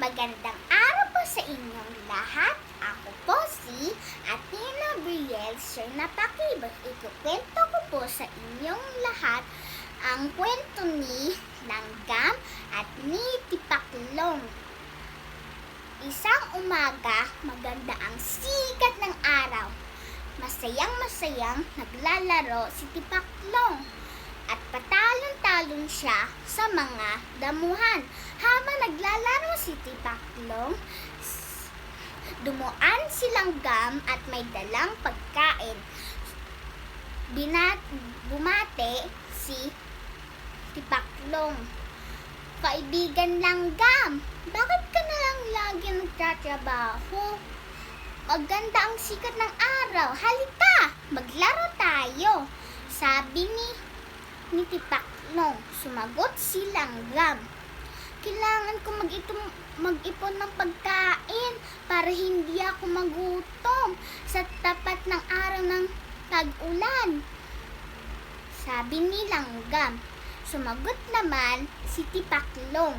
Magandang araw po sa inyong lahat. Ako po si Athena Brielle, Sir Napakibot. Ikukwento ko po sa inyong lahat ang kwento ni Langgam at ni Tipaklong. Isang umaga, maganda ang sikat ng araw. Masayang-masayang naglalaro si Tipaklong at patalon-talon siya sa mga damuhan. Habang naglalaro si Tipaklong, dumuan si Langgam at may dalang pagkain. Bumate si Tipaklong. Kaibigan Langgam, bakit ka na lang lagi nagtatrabaho? Maganda ang sikat ng araw. Halika, maglaro tayo, sabi ni Tipaklong. Sumagot si Langgam. Kailangan ko mag-ipon ng pagkain para hindi ako magutom sa tapat ng araw ng tag-ulan, sabi ni Langgam. Sumagot naman si Tipaklong.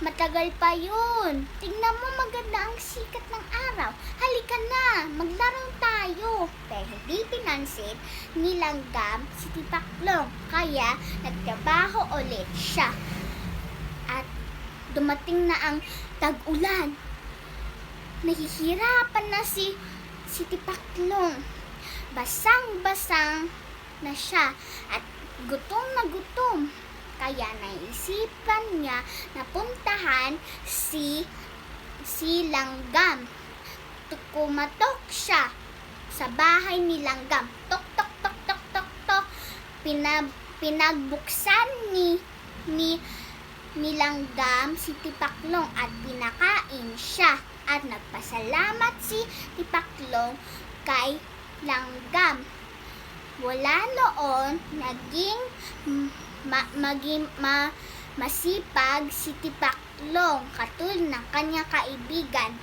Matagal pa yun. Tingnan mo, maganda ang sikat ng araw. Halika na, maglaro tayo. Pero hindi pinansin ni Langgam si Tipaklong. Kaya nagtrabaho ulit siya. At dumating na ang tag-ulan. Nahihirapan na si Tipaklong. Basang-basang na siya at gutom na gutom. Kaya naisipan niya na puntahan si Langgam. Kumatok siya sa bahay ni Langgam. Tok, tok, tok, tok, tok, tok. Pinagbuksan ni Langgam si Tipaklong at pinakain siya. At nagpasalamat si Tipaklong kay Langgam. Wala noon naging masipag si Tipaklong katulad ng kanyang kaibigan.